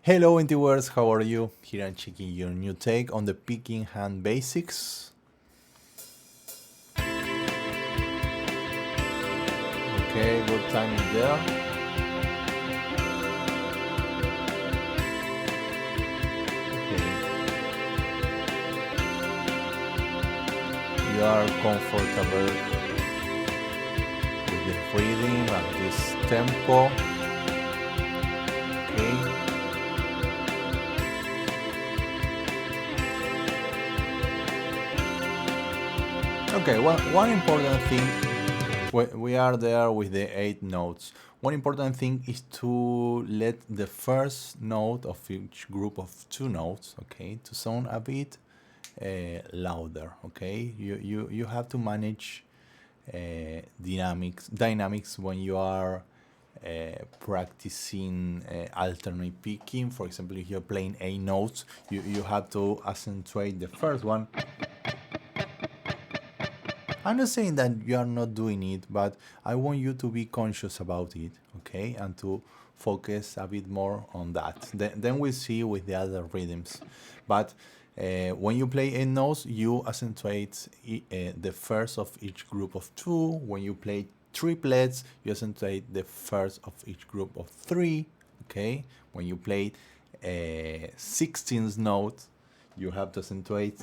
Hello Emptywords, how are you? Here I'm checking your new take on the picking hand basics. Okay, good timing there. Okay. You are comfortable with the reading at this tempo. Okay. Okay, one important thing, we are there with the 8 notes. One important thing is to let the first note of each group of 2 notes, okay, to sound a bit louder, okay? You have to manage dynamics when you are practicing alternate picking. For example, if you're playing 8 notes, you have to accentuate the first one. I'm not saying that you are not doing it, but I want you to be conscious about it, okay? And to focus a bit more on that. Then we'll see with the other rhythms. But when you play 8 notes, you accentuate the first of each group of 2. When you play triplets, you accentuate the first of each group of 3, okay? When you play 16th note, you have to accentuate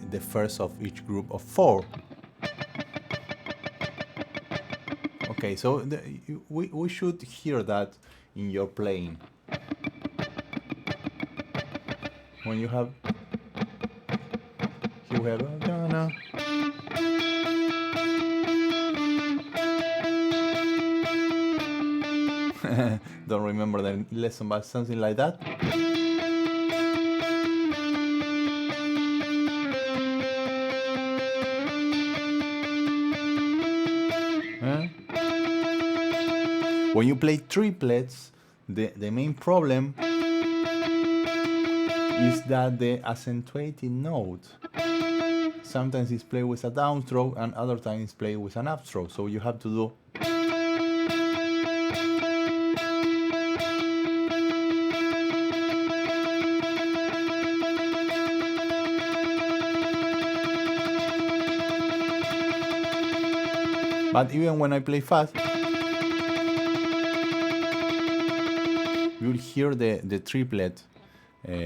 the first of each group of 4. Okay, so we should hear that in your playing. When you have, here we have Ghana. Don't remember the lesson, but something like that. When you play triplets, the main problem is that the accentuated note sometimes is played with a downstroke and other times it's played with an upstroke. So you have to do but even when I play fast, you'll hear the triplet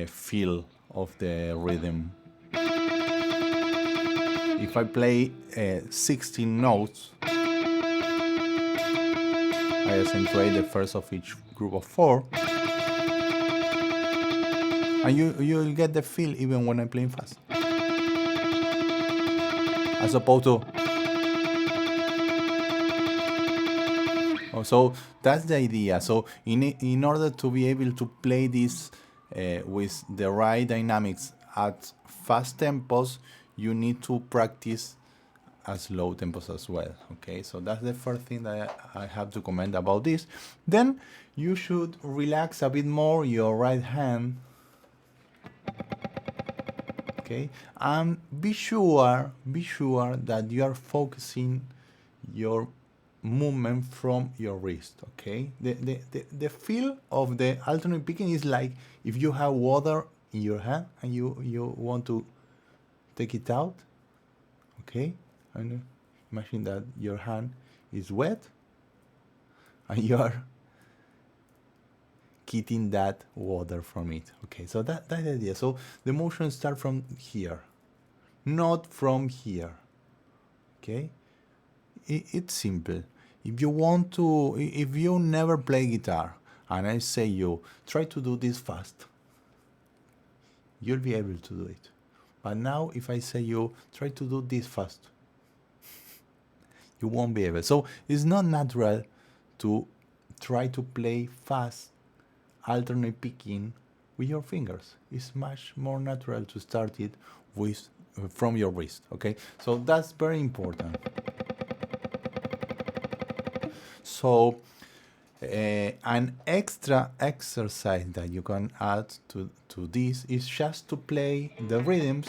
feel of the rhythm. If I play 16 notes, I accentuate the first of each group of 4, and you'll get the feel even when I'm playing fast, as opposed to. So that's the idea. So in order to be able to play this with the right dynamics at fast tempos, you need to practice at slow tempos as well. Okay, so that's the first thing that I have to comment about this. Then you should relax a bit more your right hand. Okay, and be sure that you are focusing your movement from your wrist. Okay, the feel of the alternate picking is like if you have water in your hand and you want to take it out. Okay, and imagine that your hand is wet and you are getting that water from it. Okay, so that's the idea. So the motion starts from here, not from here. Okay, it's simple. If you want to, if you never play guitar and I say you try to do this fast, you'll be able to do it. But now if I say you try to do this fast, you won't be able. So it's not natural to try to play fast alternate picking with your fingers. It's much more natural to start it with from your wrist. Okay, so that's very important. So an extra exercise that you can add to this is just to play the rhythms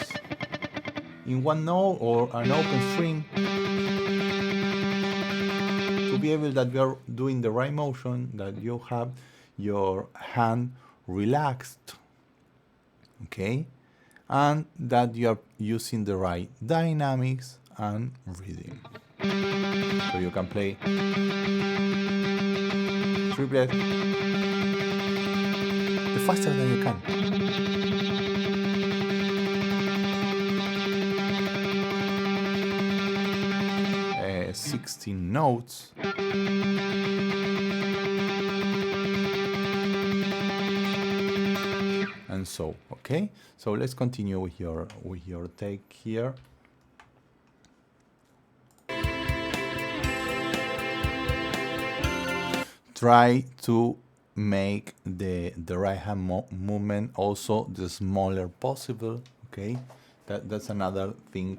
in one note or an open string to be able that you are doing the right motion, that you have your hand relaxed, okay, and that you are using the right dynamics and rhythm. So you can play triplet the faster than you can. 16 notes. And so, okay. So let's continue with your take here. Try to make the right hand movement also the smaller possible. Okay, that's another thing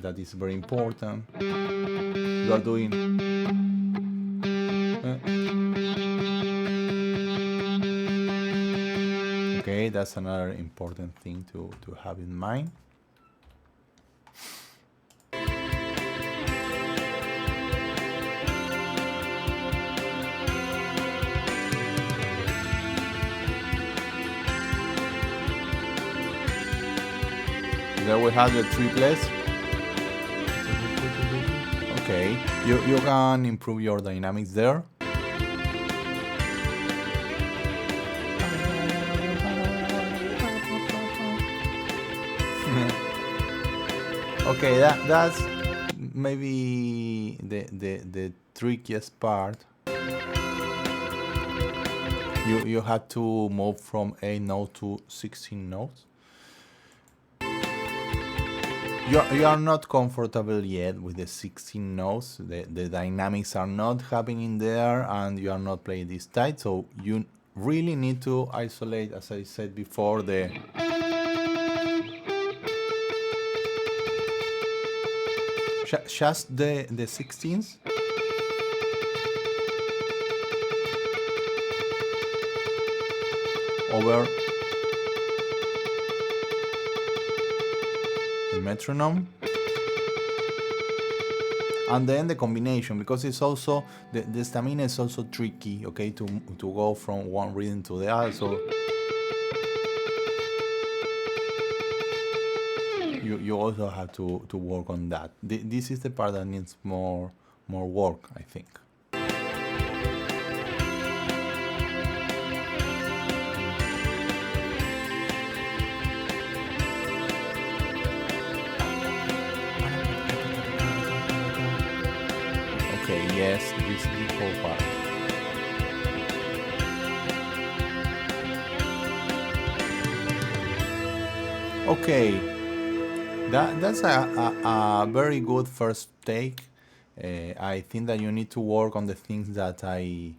that is very important. You are doing. Okay, that's another important thing to have in mind. There we have the triplets. Okay, you can improve your dynamics there. Okay, that's maybe the trickiest part. You have to move from 8 notes to 16 notes. You are not comfortable yet with the 16 notes. The dynamics are not happening there, and you are not playing this tight. So you really need to isolate, as I said before, just the 16th. Over the metronome, and then the combination, because it's also the stamina is also tricky, okay, to go from one rhythm to the other. So you also have to work on that. This is the part that needs more work, I think. Okay, yes, this is the whole part. Okay, that's a very good first take. I think that you need to work on the things that I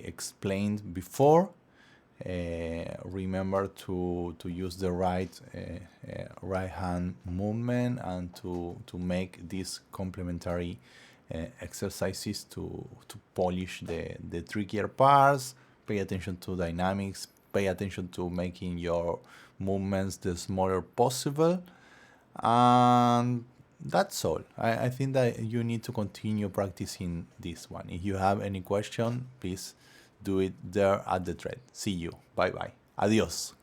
explained before. Remember to use the right hand movement, and to make these complementary exercises to polish the trickier parts. Pay attention to dynamics, pay attention to making your movements the smaller possible, and that's all. I think that you need to continue practicing this one. If you have any question, please do it there at the thread. See you. Bye bye. Adios.